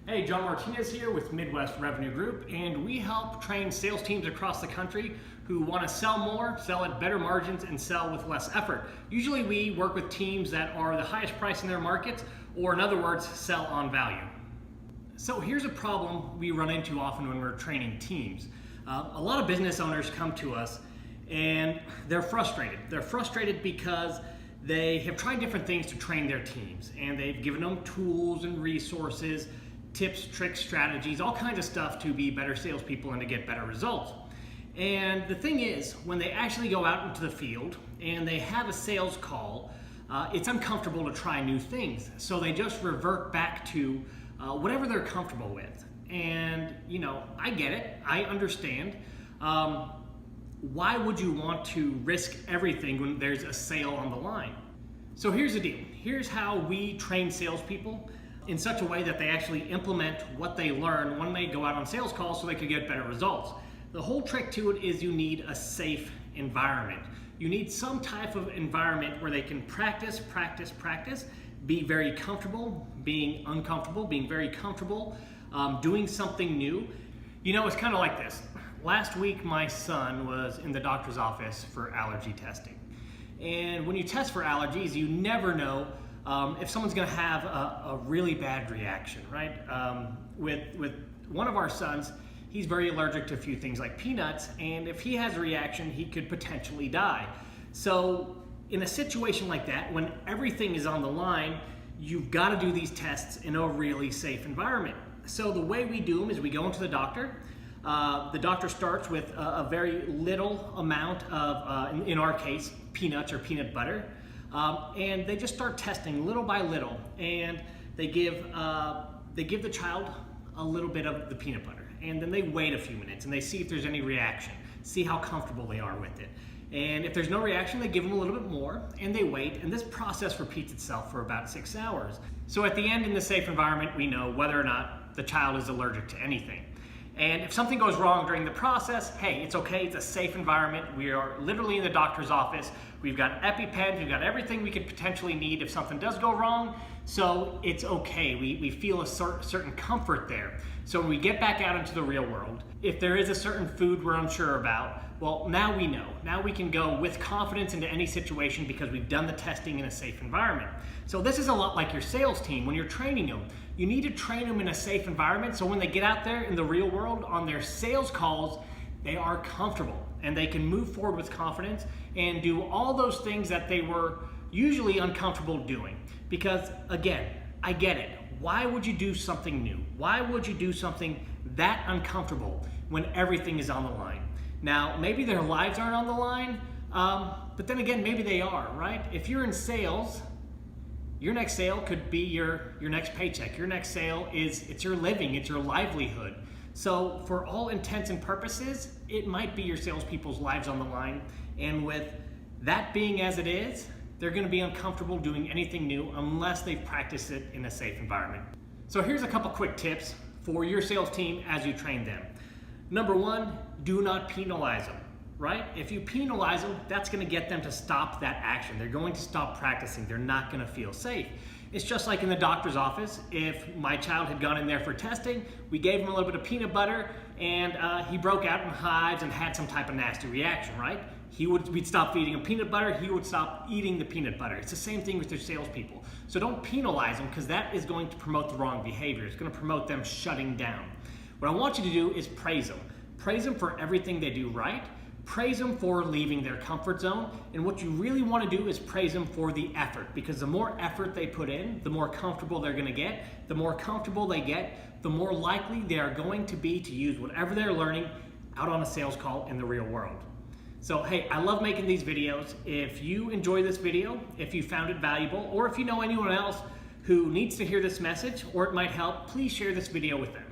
Hey, John Martinez here with Midwest Revenue Group, and we help train sales teams across the country who want to sell more, sell at better margins, and sell with less effort. Usually we work with teams that are the highest price in their markets, or in other words, sell on value. So here's a problem we run into often when we're training teams. A lot of business owners come to us and they're frustrated. They're frustrated because they have tried different things to train their teams, and they've given them tools and resources, tips, tricks, strategies, all kinds of stuff to be better salespeople and to get better results. And the thing is, when they actually go out into the field and they have a sales call, it's uncomfortable to try new things. So they just revert back to whatever they're comfortable with. And you know, I get it, I understand. Why would you want to risk everything when there's a sale on the line? So here's the deal. Here's how we train salespeople in such a way that they actually implement what they learn when they go out on sales calls so they can get better results. The whole trick to it is you need a safe environment. You need some type of environment where they can practice, be very comfortable, being uncomfortable, being very comfortable, doing something new. You know, it's kind of like this. Last week, my son was in the doctor's office for allergy testing. And when you test for allergies, you never know if someone's going to have a really bad reaction, right? With one of our sons, he's very allergic to a few things like peanuts, and if he has a reaction, he could potentially die. So in a situation like that, when everything is on the line, you've got to do these tests in a really safe environment. So the way we do them is we go into the doctor. The doctor starts with a very little amount of, in our case, peanuts or peanut butter. And they just start testing little by little, and they give the child a little bit of the peanut butter, and then they wait a few minutes and they see if there's any reaction, see how comfortable they are with it. And if there's no reaction, they give them a little bit more and they wait, and this process repeats itself for about 6 hours. So at the end, in the safe environment, we know whether or not the child is allergic to anything. And if something goes wrong during the process, hey, it's okay, it's a safe environment. We are literally in the doctor's office. We've got EpiPens, we've got everything we could potentially need if something does go wrong. So it's okay, we feel a certain comfort there. So when we get back out into the real world, if there is a certain food we're unsure about, well, now we know. Now we can go with confidence into any situation because we've done the testing in a safe environment. So this is a lot like your sales team. When you're training them, you need to train them in a safe environment so when they get out there in the real world on their sales calls, they are comfortable and they can move forward with confidence and do all those things that they were usually uncomfortable doing. Because again, I get it. Why would you do something new? Why would you do something that uncomfortable when everything is on the line? Now, maybe their lives aren't on the line, but then again, maybe they are, right? If you're in sales, your next sale could be your next paycheck. Your next sale it's your living, it's your livelihood. So for all intents and purposes, it might be your salespeople's lives on the line. And with that being as it is, they're gonna be uncomfortable doing anything new unless they've practiced it in a safe environment. So here's a couple quick tips for your sales team as you train them. Number one, do not penalize them. Right? If you penalize them, that's going to get them to stop that action. They're going to stop practicing. They're not going to feel safe. It's just like in the doctor's office. If my child had gone in there for testing, we gave him a little bit of peanut butter, and he broke out in hives and had some type of nasty reaction, right? We'd stop feeding him peanut butter, he would stop eating the peanut butter. It's the same thing with your salespeople. So don't penalize them, because that is going to promote the wrong behavior. It's going to promote them shutting down. What I want you to do is praise them. Praise them for everything they do right. Praise them for leaving their comfort zone, and what you really want to do is praise them for the effort, because the more effort they put in, the more comfortable they're going to get. The more comfortable they get, the more likely they are going to be to use whatever they're learning out on a sales call in the real world. So hey, I love making these videos. If you enjoy this video, if you found it valuable, or if you know anyone else who needs to hear this message or it might help, please share this video with them.